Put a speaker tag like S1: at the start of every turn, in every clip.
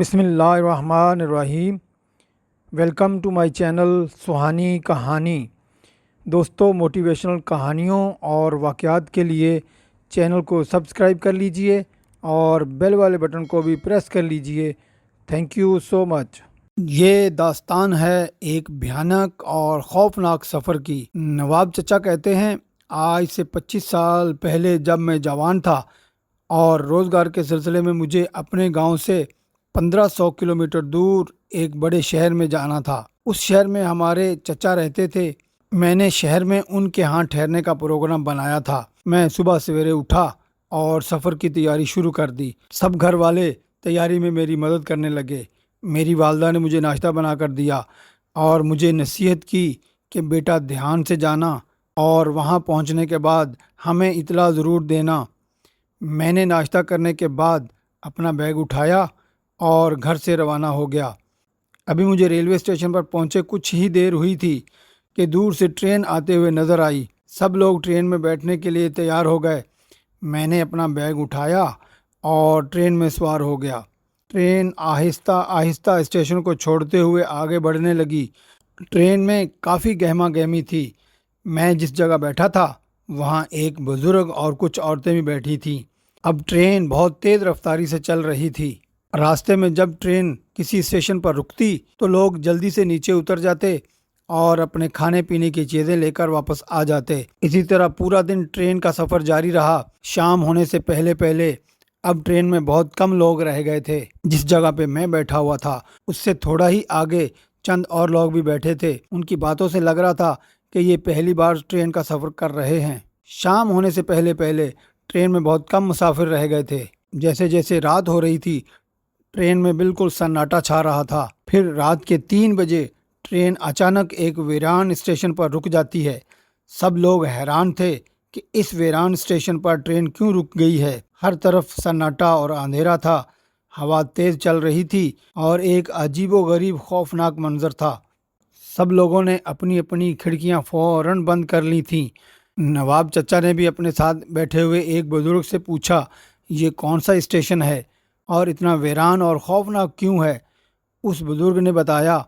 S1: बिस्मिल्लाहिर्रहमानिर्रहीम। Welcome to my channel सुहानी कहानी। दोस्तों, मोटिवेशनल कहानियों और वाक़यात के लिए चैनल को सब्सक्राइब कर लीजिए और बेल वाले बटन को भी प्रेस कर लीजिए। Thank you so much. ये दास्तान है एक भयानक और खौफनाक सफ़र की। नवाब चचा कहते हैं, आज से 25 साल पहले जब मैं जवान था और रोज़गार के सिलसिले में मुझे अपने गांव से 1500 किलोमीटर दूर एक बड़े शहर में जाना था। उस शहर में हमारे चचा रहते थे। मैंने शहर में उनके यहाँ ठहरने का प्रोग्राम बनाया था। मैं सुबह सवेरे उठा और सफ़र की तैयारी शुरू कर दी। सब घर वाले तैयारी में मेरी मदद करने लगे। मेरी वालदा ने मुझे नाश्ता बना कर दिया और मुझे नसीहत की कि बेटा ध्यान से जाना और वहाँ पहुँचने के बाद हमें इतला ज़रूर देना। मैंने नाश्ता करने के बाद अपना बैग उठाया और घर से रवाना हो गया। अभी मुझे रेलवे स्टेशन पर पहुंचे कुछ ही देर हुई थी कि दूर से ट्रेन आते हुए नज़र आई। सब लोग ट्रेन में बैठने के लिए तैयार हो गए। मैंने अपना बैग उठाया और ट्रेन में सवार हो गया। ट्रेन आहिस्ता आहिस्ता स्टेशन को छोड़ते हुए आगे बढ़ने लगी। ट्रेन में काफ़ी गहमा गहमी थी। मैं जिस जगह बैठा था वहाँ एक बुज़ुर्ग और कुछ औरतें भी बैठी थीं। अब ट्रेन बहुत तेज़ रफ्तारी से चल रही थी। रास्ते में जब ट्रेन किसी स्टेशन पर रुकती तो लोग जल्दी से नीचे उतर जाते और अपने खाने पीने की चीज़ें लेकर वापस आ जाते। इसी तरह पूरा दिन ट्रेन का सफ़र जारी रहा। शाम होने से पहले पहले अब ट्रेन में बहुत कम लोग रह गए थे। जिस जगह पे मैं बैठा हुआ था उससे थोड़ा ही आगे चंद और लोग भी बैठे थे। उनकी बातों से लग रहा था कि ये पहली बार ट्रेन का सफ़र कर रहे हैं। शाम होने से पहले पहले ट्रेन में बहुत कम मुसाफिर रह गए थे। जैसे जैसे रात हो रही थी ट्रेन में बिल्कुल सन्नाटा छा रहा था। फिर रात के 3 बजे ट्रेन अचानक एक वीरान स्टेशन पर रुक जाती है। सब लोग हैरान थे कि इस वीरान स्टेशन पर ट्रेन क्यों रुक गई है। हर तरफ सन्नाटा और अंधेरा था। हवा तेज चल रही थी और एक अजीबोगरीब खौफनाक मंजर था। सब लोगों ने अपनी अपनी खिड़कियां फौरन बंद कर ली थीं। नवाब चचा ने भी अपने साथ बैठे हुए एक बुजुर्ग से पूछा, ये कौन सा स्टेशन है और इतना वीरान और खौफनाक क्यों है। उस बुजुर्ग ने बताया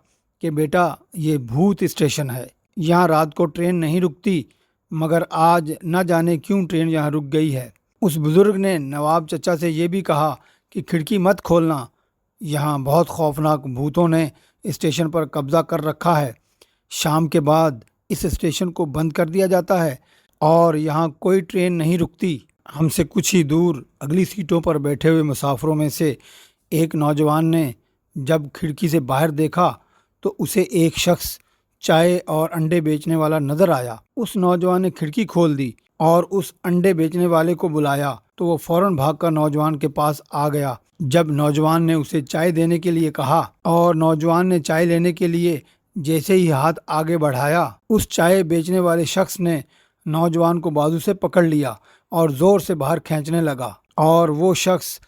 S1: कि बेटा, ये भूत स्टेशन है। यहाँ रात को ट्रेन नहीं रुकती, मगर आज न जाने क्यों ट्रेन यहाँ रुक गई है। उस बुजुर्ग ने नवाब चचा से ये भी कहा कि खिड़की मत खोलना, यहाँ बहुत खौफनाक भूतों ने स्टेशन पर कब्जा कर रखा है। शाम के बाद इस स्टेशन को बंद कर दिया जाता है और यहाँ कोई ट्रेन नहीं रुकती। हमसे कुछ ही दूर अगली सीटों पर बैठे हुए मुसाफिरों में से एक नौजवान ने जब खिड़की से बाहर देखा तो उसे एक शख्स चाय और अंडे बेचने वाला नजर आया। उस नौजवान ने खिड़की खोल दी और उस अंडे बेचने वाले को बुलाया तो वो फौरन भागकर नौजवान के पास आ गया। जब नौजवान ने उसे चाय देने के लिए कहा और नौजवान ने चाय लेने के लिए जैसे ही हाथ आगे बढ़ाया, उस चाय बेचने वाले शख्स ने नौजवान को बाजू से पकड़ लिया और ज़ोर से बाहर खींचने लगा और वो शख्स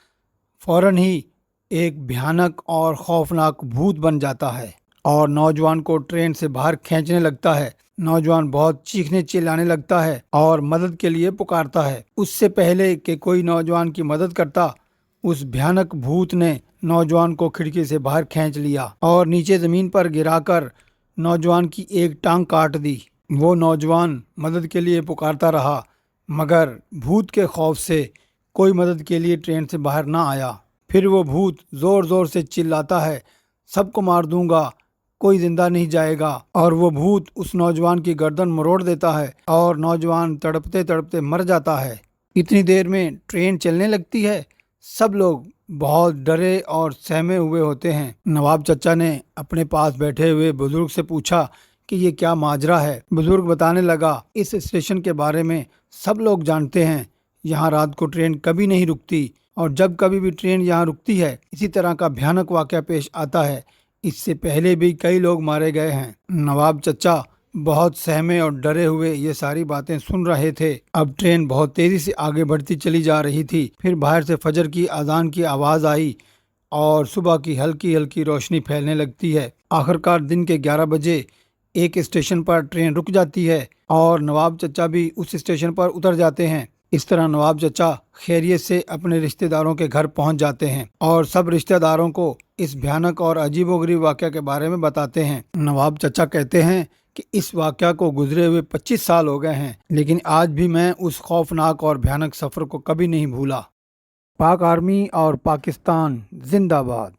S1: फौरन ही एक भयानक और खौफनाक भूत बन जाता है और नौजवान को ट्रेन से बाहर खींचने लगता है। नौजवान बहुत चीखने चिल्लाने लगता है और मदद के लिए पुकारता है। उससे पहले कि कोई नौजवान की मदद करता, उस भयानक भूत ने नौजवान को खिड़की से बाहर खींच लिया और नीचे ज़मीन पर गिराकर नौजवान की एक टांग काट दी। वो नौजवान मदद के लिए पुकारता रहा, मगर भूत के खौफ से कोई मदद के लिए ट्रेन से बाहर ना आया। फिर वो भूत ज़ोर ज़ोर से चिल्लाता है, सबको मार दूंगा, कोई जिंदा नहीं जाएगा। और वो भूत उस नौजवान की गर्दन मरोड़ देता है और नौजवान तड़पते तड़पते मर जाता है। इतनी देर में ट्रेन चलने लगती है। सब लोग बहुत डरे और सहमे हुए होते हैं। नवाब चचा ने अपने पास बैठे हुए बुजुर्ग से पूछा कि ये क्या माजरा है। बुजुर्ग बताने लगा, इस स्टेशन के बारे में सब लोग जानते हैं। यहाँ रात को ट्रेन कभी नहीं रुकती और जब कभी भी ट्रेन यहाँ रुकती है इसी तरह का भयानक वाक़या पेश आता है। इससे पहले भी कई लोग मारे गए हैं। नवाब चचा बहुत सहमे और डरे हुए ये सारी बातें सुन रहे थे। अब ट्रेन बहुत तेजी से आगे बढ़ती चली जा रही थी। फिर बाहर से फजर की अजान की आवाज़ आई और सुबह की हल्की हल्की रोशनी फैलने लगती है। आखिरकार दिन के 11 बजे एक स्टेशन पर ट्रेन रुक जाती है और नवाब चचा भी उस स्टेशन पर उतर जाते हैं। इस तरह नवाब चचा खैरियत से अपने रिश्तेदारों के घर पहुंच जाते हैं और सब रिश्तेदारों को इस भयानक और अजीबोगरीब वाक़या के बारे में बताते हैं। नवाब चचा कहते हैं कि इस वाक़या को गुजरे हुए 25 साल हो गए हैं, लेकिन आज भी मैं उस खौफनाक और भयानक सफ़र को कभी नहीं भूला। पाक आर्मी और पाकिस्तान जिंदाबाद।